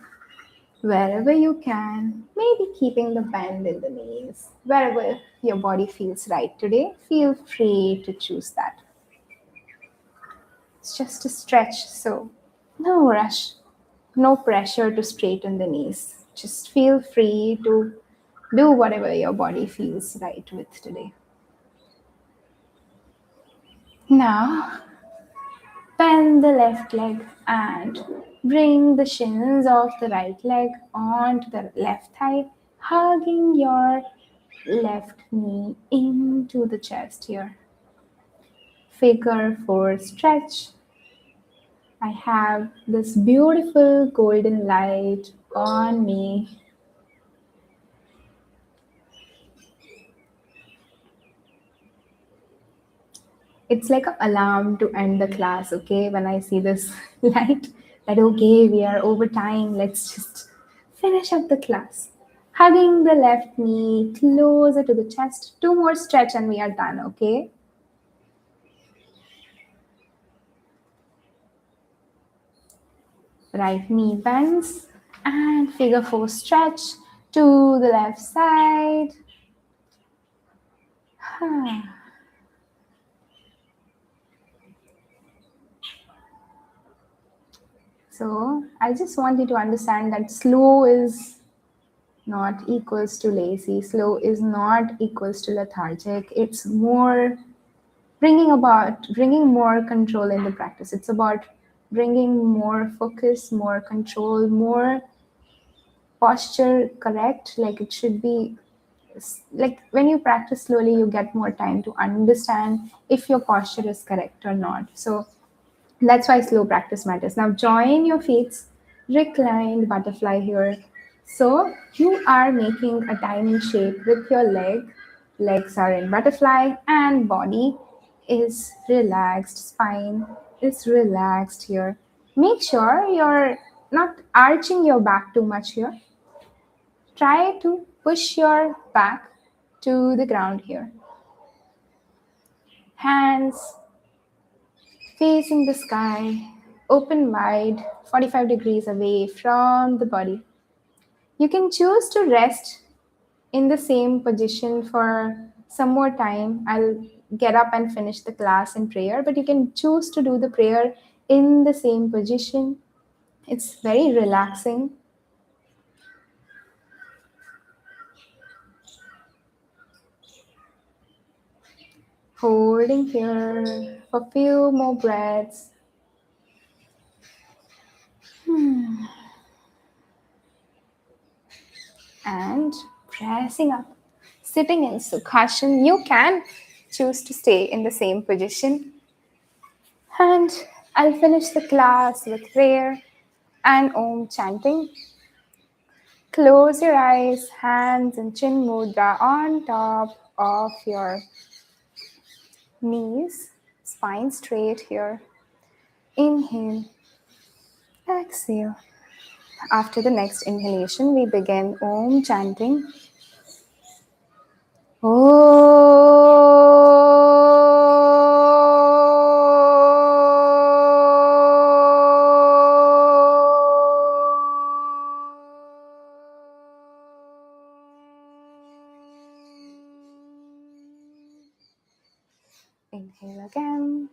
wherever you can, maybe keeping the bend in the knees. Wherever your body feels right today, feel free to choose that. It's just a stretch, so no rush, no pressure to straighten the knees. Just feel free to do whatever your body feels right with today. Now, bend the left leg and bring the shins of the right leg onto the left thigh, hugging your left knee into the chest here. Figure four stretch. I have this beautiful golden light on me. It's like an alarm to end the class, okay? When I see this light, that okay, we are over time, let's just finish up the class. Hugging the left knee closer to the chest. Two more stretch and we are done, okay? Right knee bends and figure four stretch to the left side. So I just want you to understand that slow is not equals to lazy. Slow is not equals to lethargic. It's more bringing more control in the practice. It's about bringing more focus, more control, more posture correct. Like it should be like when you practice slowly, you get more time to understand if your posture is correct or not. So that's why slow practice matters. Now join your feet, reclined butterfly here. So you are making a diamond shape with your leg. Legs are in butterfly and body is relaxed. Spine is relaxed here. Make sure you're not arching your back too much here. Try to push your back to the ground here. Hands facing the sky, open wide, 45 degrees away from the body. You can choose to rest in the same position for some more time. I'll get up and finish the class in prayer, but you can choose to do the prayer in the same position. It's very relaxing. Holding here for a few more breaths. And pressing up. Sitting in Sukhasana, you can choose to stay in the same position. And I'll finish the class with prayer and Om chanting. Close your eyes, hands and chin mudra on top of your knees, spine straight here. Inhale, exhale. After the next inhalation, we begin Om chanting. Inhale again.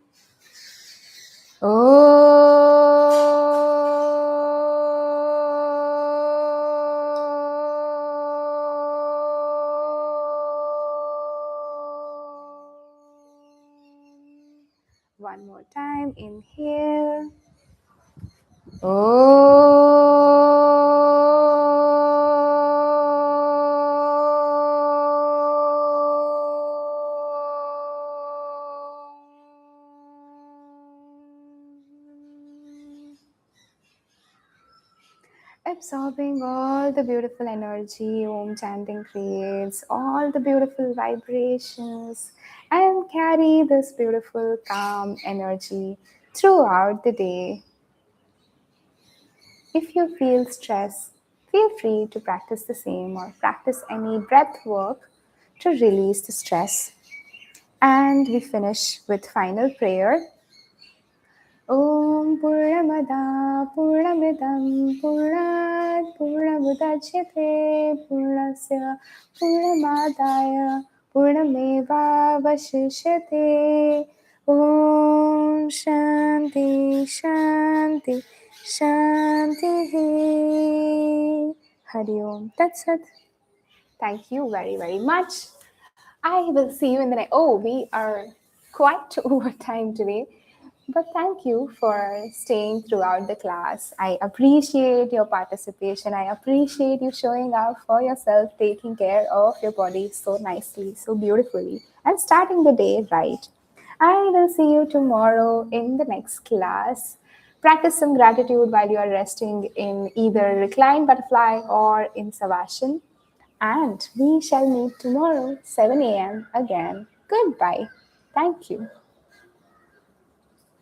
One more time. Inhale. Absorbing all the beautiful energy Om chanting creates, all the beautiful vibrations, and carry this beautiful calm energy throughout the day. If you feel stress, feel free to practice the same or practice any breath work to release the stress. And we finish with final prayer. Om Purnamada Purnamidam Purnat Purnamudachyate Purnasya Purnamadaya Purnameva Vashishyate. Om Shanti Shanti Shanti. Hari Om Tat Sat. Thank you very, very much. I will see you in the next. Oh, we are quite over time today. But thank you for staying throughout the class. I appreciate your participation. I appreciate you showing up for yourself, taking care of your body so nicely, so beautifully, and starting the day right. I will see you tomorrow in the next class. Practice some gratitude while you are resting in either reclined butterfly or in Savasana. And we shall meet tomorrow, 7 a.m. again. Goodbye. Thank you.